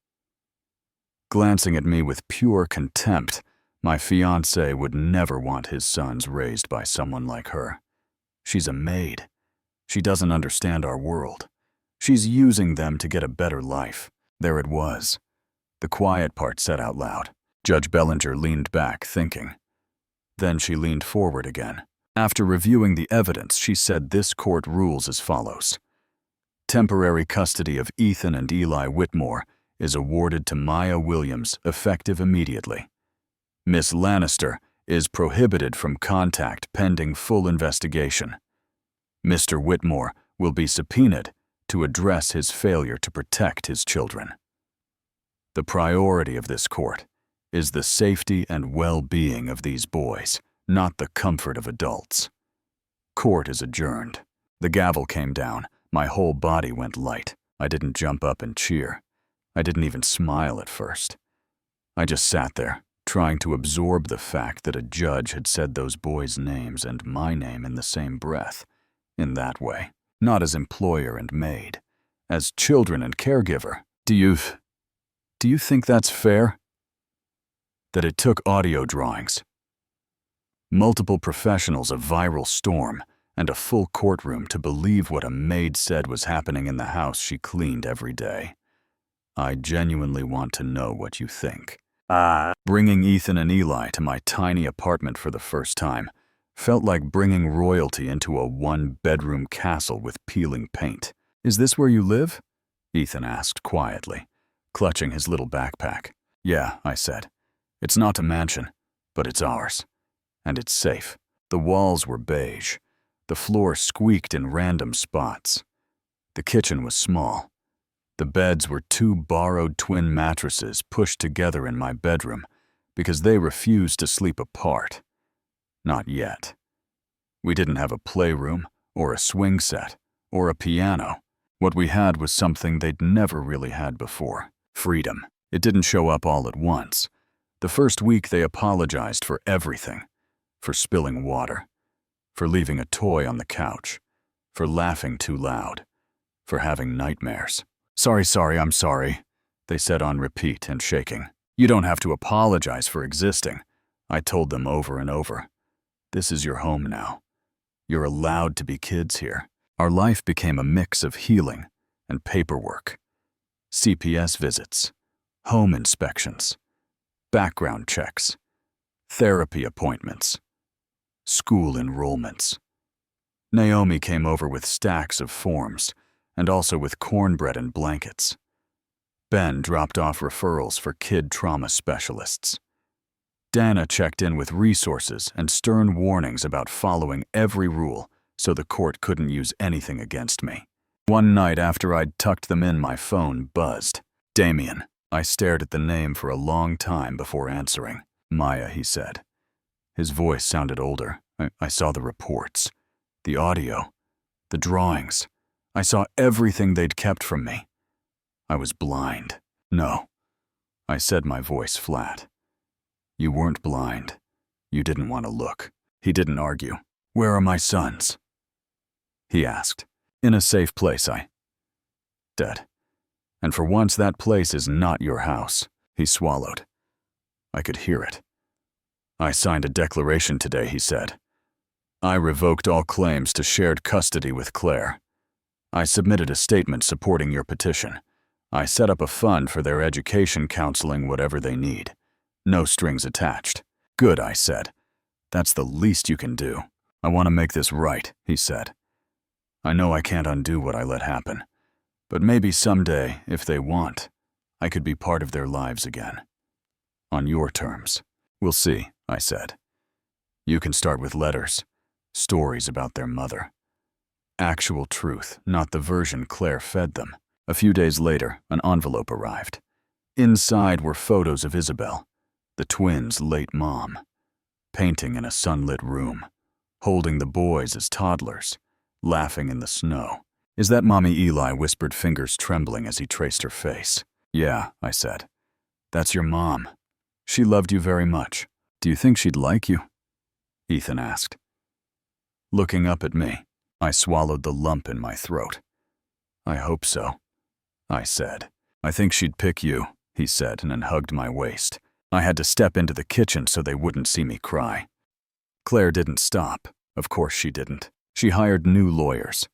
Speaker 1: Glancing at me with pure contempt, my fiancé would never want his sons raised by someone like her. She's a maid. She doesn't understand our world. She's using them to get a better life. There it was. The quiet part said out loud. Judge Bellinger leaned back, thinking. Then she leaned forward again. After reviewing the evidence, she said this court rules as follows. Temporary custody of Ethan and Eli Whitmore is awarded to Maya Williams, effective immediately. Miss Lannister is prohibited from contact pending full investigation. Mr. Whitmore will be subpoenaed to address his failure to protect his children. The priority of this court is the safety and well-being of these boys, not the comfort of adults. Court is adjourned. The gavel came down. My whole body went light. I didn't jump up and cheer. I didn't even smile at first. I just sat there, trying to absorb the fact that a judge had said those boys' names and my name in the same breath, in that way, not as employer and maid, as children and caregiver. Do you think that's fair? That it took audio drawings, multiple professionals, a viral storm, and a full courtroom to believe what a maid said was happening in the house she cleaned every day. I genuinely want to know what you think. Bringing Ethan and Eli to my tiny apartment for the first time felt like bringing royalty into a 1-bedroom castle with peeling paint. Is this where you live? Ethan asked quietly, clutching his little backpack. Yeah, I said. It's not a mansion, but it's ours. And it's safe. The walls were beige. The floor squeaked in random spots. The kitchen was small. The beds were 2 borrowed twin mattresses pushed together in my bedroom because they refused to sleep apart. Not yet. We didn't have a playroom or a swing set or a piano. What we had was something they'd never really had before. Freedom. It didn't show up all at once. The first week they apologized for everything. For spilling water. For leaving a toy on the couch. For laughing too loud. For having nightmares. Sorry, I'm sorry, they said on repeat and shaking. You don't have to apologize for existing. I told them over and over. This is your home now. You're allowed to be kids here. Our life became a mix of healing and paperwork. CPS visits, home inspections, background checks, therapy appointments, school enrollments. Naomi came over with stacks of forms, and also with cornbread and blankets. Ben dropped off referrals for kid trauma specialists. Dana checked in with resources and stern warnings about following every rule so the court couldn't use anything against me. One night after I'd tucked them in, my phone buzzed. Damien. I stared at the name for a long time before answering. Maya, he said. His voice sounded older. I saw the reports, the audio, the drawings. I saw everything they'd kept from me. I was blind. No, I said, my voice flat. You weren't blind. You didn't want to look. He didn't argue. Where are my sons? He asked. In a safe place, Dead. And for once that place is not your house. He swallowed. I could hear it. I signed a declaration today, he said. I revoked all claims to shared custody with Claire. I submitted a statement supporting your petition. I set up a fund for their education, counseling, whatever they need. No strings attached. Good, I said. That's the least you can do. I want to make this right, he said. I know I can't undo what I let happen, but maybe someday, if they want, I could be part of their lives again. On your terms. We'll see, I said. You can start with letters, stories about their mother. Actual truth, not the version Claire fed them. A few days later, an envelope arrived. Inside were photos of Isabel, the twins' late mom, painting in a sunlit room, holding the boys as toddlers, laughing in the snow. Is that Mommy? Eli whispered, fingers trembling as he traced her face. Yeah, I said. That's your mom. She loved you very much. Do you think she'd like you? Ethan asked. Looking up at me, I swallowed the lump in my throat. I hope so, I said. I think she'd pick you, he said, and then hugged my waist. I had to step into the kitchen so they wouldn't see me cry. Claire didn't stop. Of course she didn't. She hired new lawyers.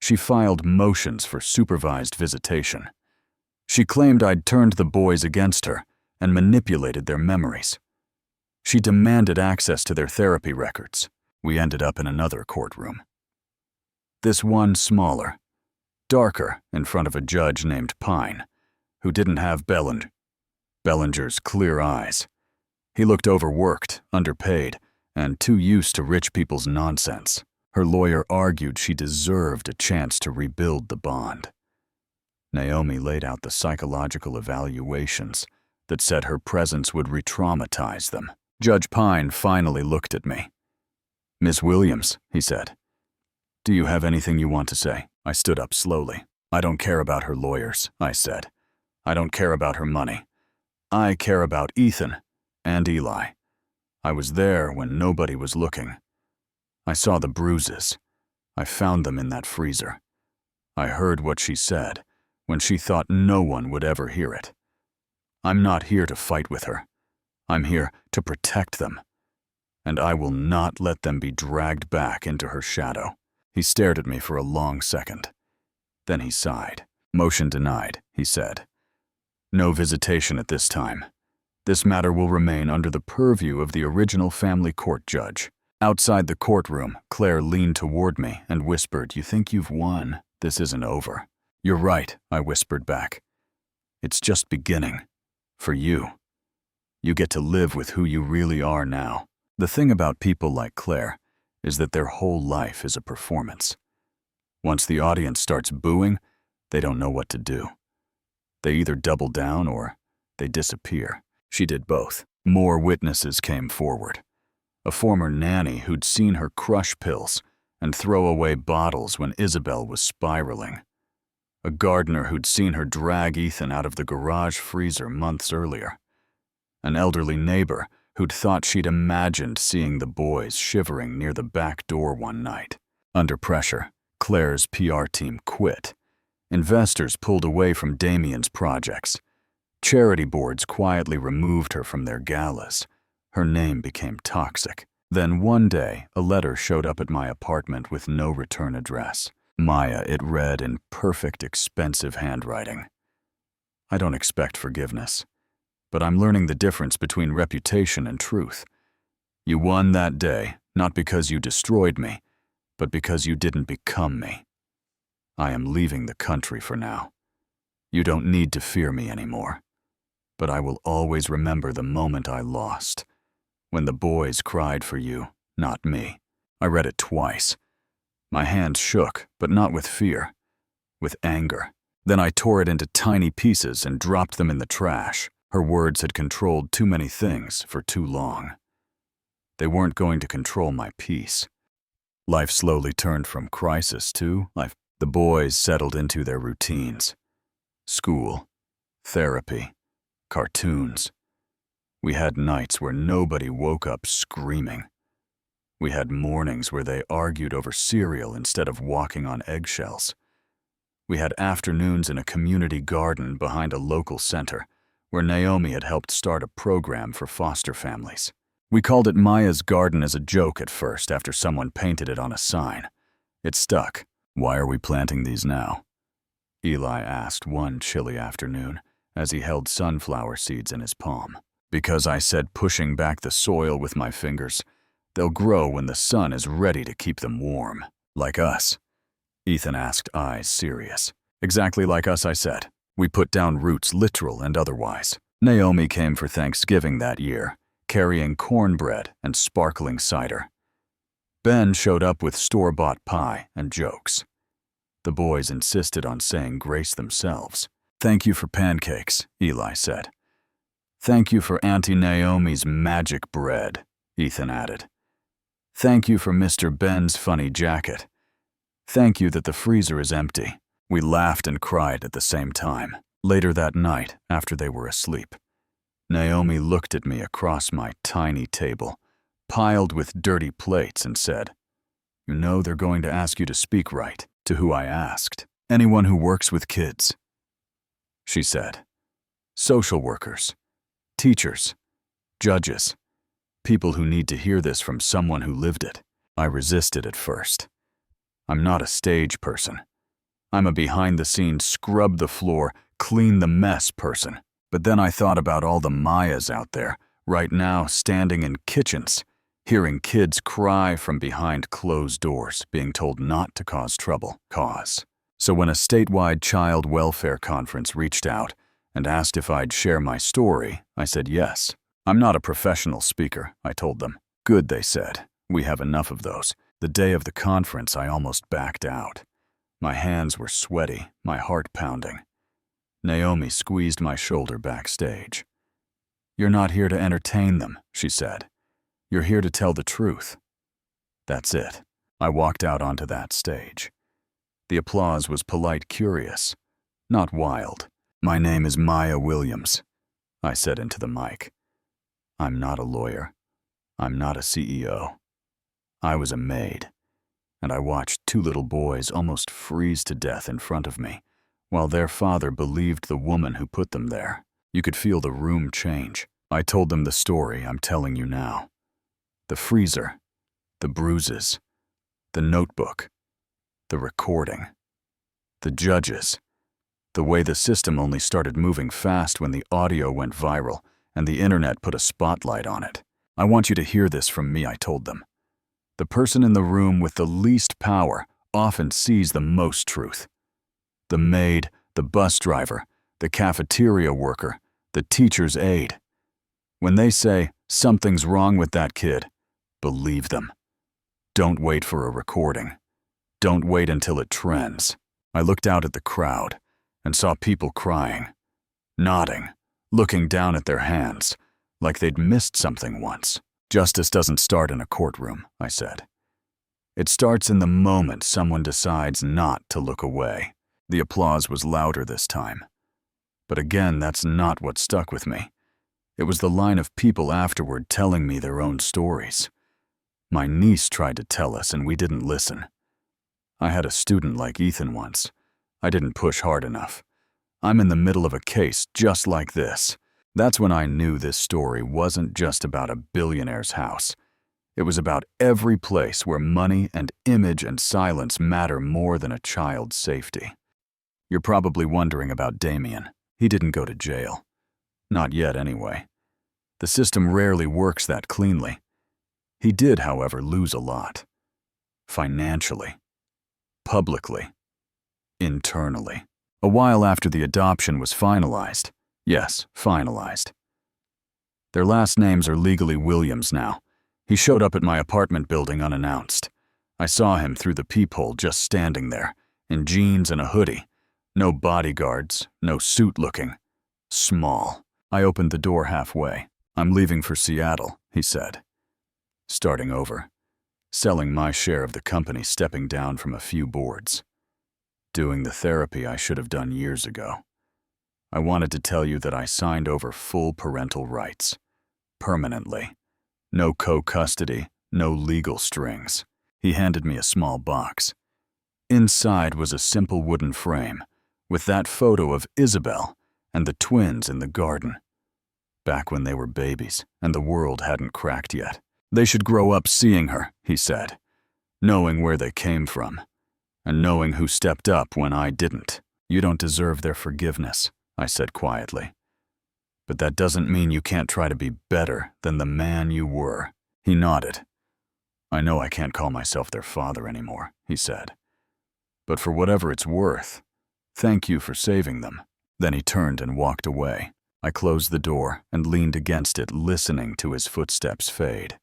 Speaker 1: She filed motions for supervised visitation. She claimed I'd turned the boys against her and manipulated their memories. She demanded access to their therapy records. We ended up in another courtroom. This one smaller, darker, in front of a judge named Pine, who didn't have Bellinger's clear eyes. He looked overworked, underpaid, and too used to rich people's nonsense. Her lawyer argued she deserved a chance to rebuild the bond. Naomi laid out the psychological evaluations that said her presence would re-traumatize them. Judge Pine finally looked at me. Miss Williams, he said. Do you have anything you want to say? I stood up slowly. I don't care about her lawyers, I said. I don't care about her money. I care about Ethan and Eli. I was there when nobody was looking. I saw the bruises. I found them in that freezer. I heard what she said when she thought no one would ever hear it. I'm not here to fight with her. I'm here to protect them. And I will not let them be dragged back into her shadow. He stared at me for a long second. Then he sighed. Motion denied, he said. No visitation at this time. This matter will remain under the purview of the original family court judge. Outside the courtroom, Claire leaned toward me and whispered, You think you've won? This isn't over. You're right, I whispered back. It's just beginning. For you. You get to live with who you really are now. The thing about people like Claire is that their whole life is a performance. Once the audience starts booing, they don't know what to do. They either double down or they disappear. She did both. More witnesses came forward. A former nanny who'd seen her crush pills and throw away bottles when Isabel was spiraling. A gardener who'd seen her drag Ethan out of the garage freezer months earlier. An elderly neighbor who'd thought she'd imagined seeing the boys shivering near the back door one night. Under pressure, Claire's PR team quit. Investors pulled away from Damien's projects. Charity boards quietly removed her from their galas. Her name became toxic. Then one day, a letter showed up at my apartment with no return address. Maya, it read in perfect, expensive handwriting. I don't expect forgiveness, but I'm learning the difference between reputation and truth. You won that day, not because you destroyed me, but because you didn't become me. I am leaving the country for now. You don't need to fear me anymore, but I will always remember the moment I lost, when the boys cried for you, not me. I read it twice. My hands shook, but not with fear, with anger. Then I tore it into tiny pieces and dropped them in the trash. Her words had controlled too many things for too long. They weren't going to control my peace. Life slowly turned from crisis to life. The boys settled into their routines. School, therapy, cartoons. We had nights where nobody woke up screaming. We had mornings where they argued over cereal instead of walking on eggshells. We had afternoons in a community garden behind a local center where Naomi had helped start a program for foster families. We called it Maya's Garden as a joke at first after someone painted it on a sign. It stuck. "Why are we planting these now?" Eli asked one chilly afternoon as he held sunflower seeds in his palm. "Because," I said, pushing back the soil with my fingers, "they'll grow when the sun is ready to keep them warm. Like us." Ethan asked, eyes serious. "Exactly like us," I said. "We put down roots, literal and otherwise." Naomi came for Thanksgiving that year, carrying cornbread and sparkling cider. Ben showed up with store-bought pie and jokes. The boys insisted on saying grace themselves. "Thank you for pancakes," Eli said. "Thank you for Auntie Naomi's magic bread," Ethan added. "Thank you for Mr. Ben's funny jacket. Thank you that the freezer is empty." We laughed and cried at the same time. Later that night, after they were asleep, Naomi looked at me across my tiny table, piled with dirty plates, and said, "You know they're going to ask you to speak right." To who I asked, "Anyone who works with kids." She said, "Social workers, teachers, judges, people who need to hear this from someone who lived it." I resisted at first. I'm not a stage person. I'm a behind-the-scenes scrub the floor, clean the mess person. But then I thought about all the Mayas out there, right now standing in kitchens, hearing kids cry from behind closed doors, being told not to cause trouble. So when a statewide child welfare conference reached out and asked if I'd share my story, I said yes. "I'm not a professional speaker," I told them. "Good," they said. "We have enough of those." The day of the conference, I almost backed out. My hands were sweaty, my heart pounding. Naomi squeezed my shoulder backstage. "You're not here to entertain them," she said. "You're here to tell the truth." That's it. I walked out onto that stage. The applause was polite, curious, not wild. "My name is Maya Williams," I said into the mic. "I'm not a lawyer. I'm not a CEO. I was a maid, and I watched two little boys almost freeze to death in front of me, while their father believed the woman who put them there. You could feel the room change. I told them the story I'm telling you now. The freezer, the bruises, the notebook, the recording, the judges, the way the system only started moving fast when the audio went viral and the internet put a spotlight on it. "I want you to hear this from me," I told them. "The person in the room with the least power often sees the most truth. The maid, the bus driver, the cafeteria worker, the teacher's aide. When they say, 'Something's wrong with that kid,' believe them. Don't wait for a recording. Don't wait until it trends." I looked out at the crowd and saw people crying, nodding, looking down at their hands, like they'd missed something once. "Justice doesn't start in a courtroom," I said. "It starts in the moment someone decides not to look away." The applause was louder this time. But again, that's not what stuck with me. It was the line of people afterward telling me their own stories. My niece tried to tell us, and we didn't listen. I had a student like Ethan once. I didn't push hard enough. I'm in the middle of a case just like this. That's when I knew this story wasn't just about a billionaire's house. It was about every place where money and image and silence matter more than a child's safety. You're probably wondering about Damien. He didn't go to jail. Not yet, anyway. The system rarely works that cleanly. He did, however, lose a lot. Financially. Publicly. Internally. A while after the adoption was finalized. Yes, finalized. Their last names are legally Williams now. He showed up at my apartment building unannounced. I saw him through the peephole just standing there, in jeans and a hoodie. No bodyguards, no suit looking. Small. I opened the door halfway. "I'm leaving for Seattle," he said. Starting over. Selling my share of the company, stepping down from a few boards. Doing the therapy I should have done years ago. I wanted to tell you that I signed over full parental rights. Permanently. No co-custody, no legal strings. He handed me a small box. Inside was a simple wooden frame, with that photo of Isabel and the twins in the garden. Back when they were babies, and the world hadn't cracked yet. They should grow up seeing her, he said, knowing where they came from, and knowing who stepped up when I didn't. You don't deserve their forgiveness, I said quietly. But that doesn't mean you can't try to be better than the man you were. He nodded. I know I can't call myself their father anymore, he said. But for whatever it's worth, thank you for saving them. Then he turned and walked away. I closed the door and leaned against it, listening to his footsteps fade.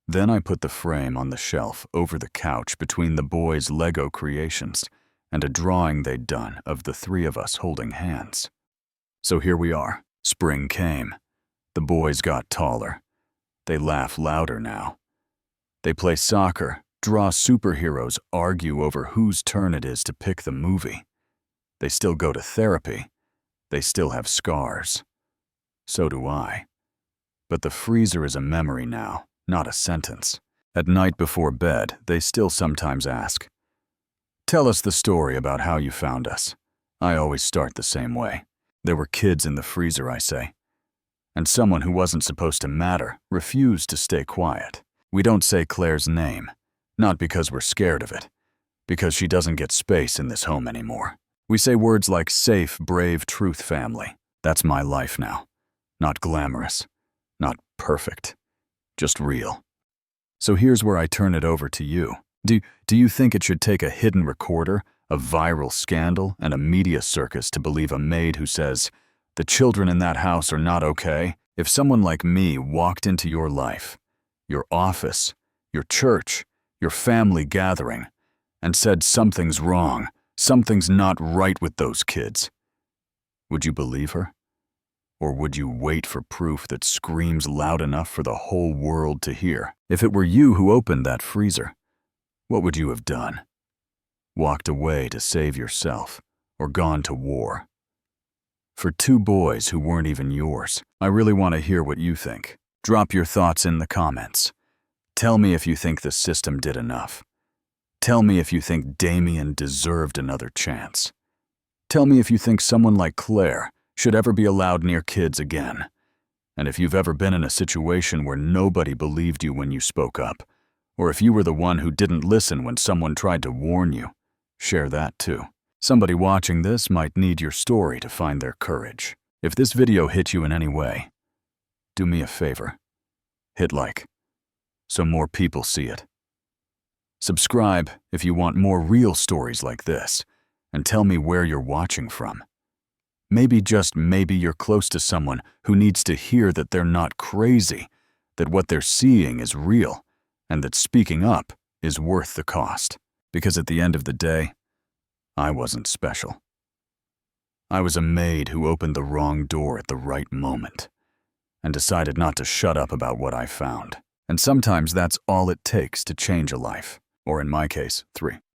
Speaker 1: Then I put the frame on the shelf over the couch between the boys' Lego creations and a drawing they'd done of the three of us holding hands. So here we are. Spring came. The boys got taller. They laugh louder now. They play soccer, draw superheroes, argue over whose turn it is to pick the movie. They still go to therapy. They still have scars. So do I. But the freezer is a memory now, not a sentence. At night before bed, they still sometimes ask, "Tell us the story about how you found us." I always start the same way. There were kids in the freezer, I say. And someone who wasn't supposed to matter refused to stay quiet. We don't say Claire's name, not because we're scared of it, because she doesn't get space in this home anymore. We say words like safe, brave, truth family. That's my life now. Not glamorous, not perfect, just real. So here's where I turn it over to you. Do you think it should take a hidden recorder, a viral scandal, and a media circus to believe a maid who says, "The children in that house are not okay"? If someone like me walked into your life, your office, your church, your family gathering, and said something's wrong, something's not right with those kids, would you believe her? Or would you wait for proof that screams loud enough for the whole world to hear? If it were you who opened that freezer, what would you have done? Walked away to save yourself, or gone to war? For two boys who weren't even yours, I really want to hear what you think. Drop your thoughts in the comments. Tell me if you think the system did enough. Tell me if you think Damien deserved another chance. Tell me if you think someone like Claire should ever be allowed near kids again. And if you've ever been in a situation where nobody believed you when you spoke up, or if you were the one who didn't listen when someone tried to warn you, share that too. Somebody watching this might need your story to find their courage. If this video hit you in any way, do me a favor. Hit like, so more people see it. Subscribe if you want more real stories like this, and tell me where you're watching from. Maybe, just maybe, you're close to someone who needs to hear that they're not crazy, that what they're seeing is real, and that speaking up is worth the cost. Because at the end of the day, I wasn't special. I was a maid who opened the wrong door at the right moment and decided not to shut up about what I found. And sometimes that's all it takes to change a life, or in my case, 3.